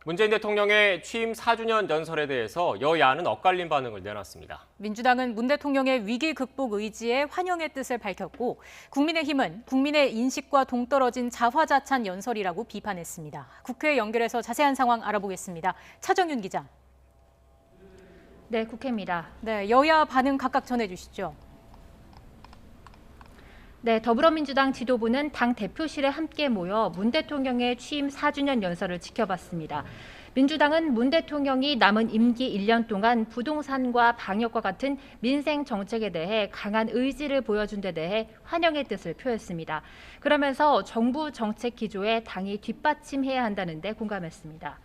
문재인 대통령의 취임 4주년 연설에 대해서 여야는 엇갈린 반응을 내놨습니다. 민주당은 문 대통령의 위기 극복 의지에 환영의 뜻을 밝혔고 국민의힘은 국민의 인식과 동떨어진 자화자찬 연설이라고 비판했습니다. 국회에 연결해서 자세한 상황 알아보겠습니다. 차정윤 기자. 네, 국회입니다. 네, 여야 반응 각각 전해주시죠. 네, 더불어민주당 지도부는 당 대표실에 함께 모여 문 대통령의 취임 4주년 연설을 지켜봤습니다. 민주당은 문 대통령이 남은 임기 1년 동안 부동산과 방역과 같은 민생 정책에 대해 강한 의지를 보여준 데 대해 환영의 뜻을 표했습니다. 그러면서 정부 정책 기조에 당이 뒷받침해야 한다는 데 공감했습니다.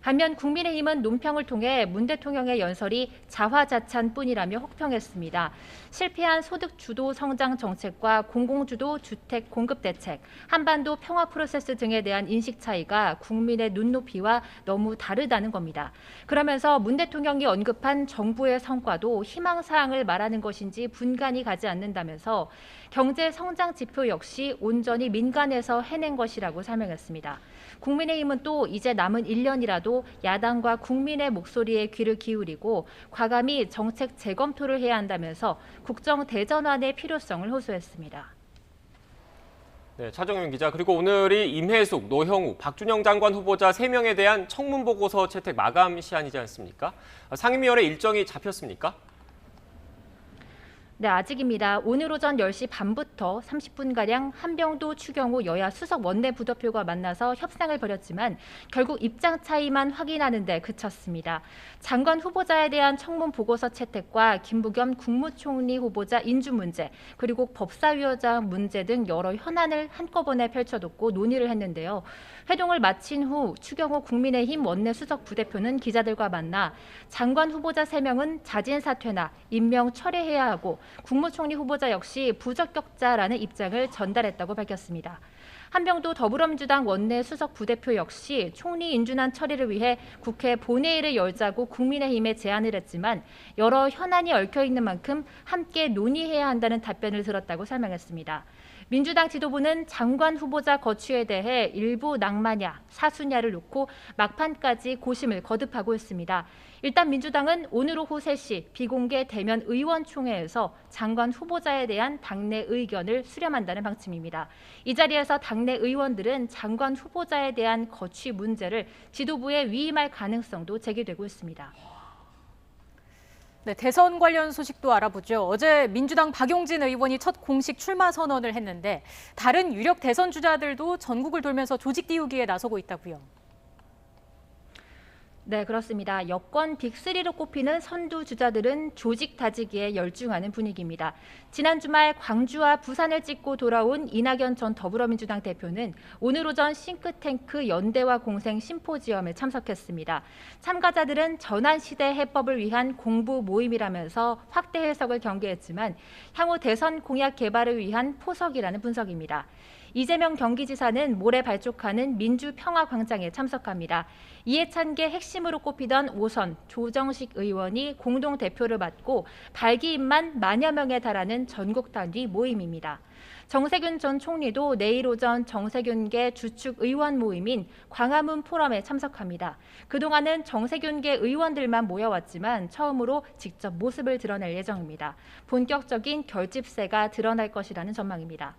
반면 국민의힘은 논평을 통해 문 대통령의 연설이 자화자찬뿐이라며 혹평했습니다. 실패한 소득 주도 성장 정책과 공공주도 주택 공급 대책, 한반도 평화 프로세스 등에 대한 인식 차이가 국민의 눈높이와 너무 다르다는 겁니다. 그러면서 문 대통령이 언급한 정부의 성과도 희망사항을 말하는 것인지 분간이 가지 않는다면서 경제 성장 지표 역시 온전히 민간에서 해낸 것이라고 설명했습니다. 국민의힘은 또 이제 남은 1년이라도 야당과 국민의 목소리에 귀를 기울이고 과감히 정책 재검토를 해야 한다면서 국정 대전환의 필요성을 호소했습니다. 네, 차정윤 기자. 그리고 오늘이 임혜숙, 노형우, 박준영 장관 후보자 3명에 대한 청문보고서 채택 마감 시한이지 않습니까? 상임위원회 일정이 잡혔습니까? 네, 아직입니다. 오늘 오전 10시 반부터 30분가량 한병도, 추경호 여야 수석 원내 부대표가 만나서 협상을 벌였지만 결국 입장 차이만 확인하는 데 그쳤습니다. 장관 후보자에 대한 청문 보고서 채택과 김부겸 국무총리 후보자 인주 문제, 그리고 법사위원장 문제 등 여러 현안을 한꺼번에 펼쳐놓고 논의를 했는데요. 회동을 마친 후 추경호 국민의힘 원내 수석 부대표는 기자들과 만나 장관 후보자 3명은 자진 사퇴나 임명 철회해야 하고 국무총리 후보자 역시 부적격자라는 입장을 전달했다고 밝혔습니다. 한병도 더불어민주당 원내 수석 부대표 역시 총리 인준안 처리를 위해 국회 본회의를 열자고 국민의힘에 제안을 했지만 여러 현안이 얽혀있는 만큼 함께 논의해야 한다는 답변을 들었다고 설명했습니다. 민주당 지도부는 장관 후보자 거취에 대해 일부 낭만야, 사수냐를 놓고 막판까지 고심을 거듭하고 있습니다. 일단 민주당은 오늘 오후 3시 비공개 대면 의원총회에서 장관 후보자에 대한 당내 의견을 수렴한다는 방침입니다. 이 자리에서 당내 의원들은 장관 후보자에 대한 거취 문제를 지도부에 위임할 가능성도 제기되고 있습니다. 네, 대선 관련 소식도 알아보죠. 어제 민주당 박용진 의원이 첫 공식 출마 선언을 했는데 다른 유력 대선 주자들도 전국을 돌면서 조직 띄우기에 나서고 있다고요. 네, 그렇습니다. 여권 빅3로 꼽히는 선두 주자들은 조직 다지기에 열중하는 분위기입니다. 지난 주말 광주와 부산을 찍고 돌아온 이낙연 전 더불어민주당 대표는 오늘 오전 싱크탱크 연대와 공생 심포지엄에 참석했습니다. 참가자들은 전환시대 해법을 위한 공부 모임이라면서 확대 해석을 경계했지만 향후 대선 공약 개발을 위한 포석이라는 분석입니다. 이재명 경기지사는 모레 발족하는 민주평화광장에 참석합니다. 이해찬계 핵심으로 꼽히던 5선 조정식 의원이 공동대표를 맡고 발기인만 만여 명에 달하는 전국 단위 모임입니다. 정세균 전 총리도 내일 오전 정세균계 주축 의원 모임인 광화문 포럼에 참석합니다. 그동안은 정세균계 의원들만 모여왔지만 처음으로 직접 모습을 드러낼 예정입니다. 본격적인 결집세가 드러날 것이라는 전망입니다.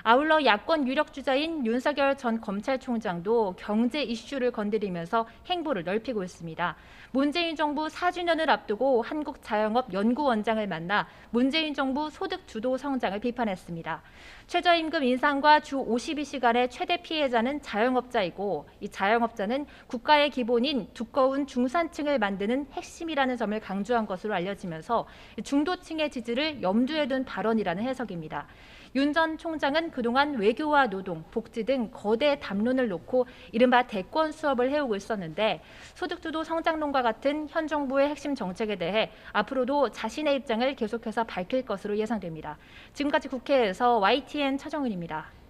아울러 야권 유력 주자인 윤석열 전 검찰총장도 경제 이슈를 건드리면서 행보를 넓히고 있습니다. 문재인 정부 4주년을 앞두고 한국자영업연구원장을 만나 문재인 정부 소득 주도 성장을 비판했습니다. 최저임금 인상과 주 52시간의 최대 피해자는 자영업자이고 이 자영업자는 국가의 기본인 두꺼운 중산층을 만드는 핵심이라는 점을 강조한 것으로 알려지면서 중도층의 지지를 염두에 둔 발언이라는 해석입니다. 윤 전 총장은 그동안 외교와 노동, 복지 등 거대 담론을 놓고 이른바 대권 수업을 해오고 있었는데 소득주도 성장론과 같은 현 정부의 핵심 정책에 대해 앞으로도 자신의 입장을 계속해서 밝힐 것으로 예상됩니다. 지금까지 국회에서 YTN 차정은입니다.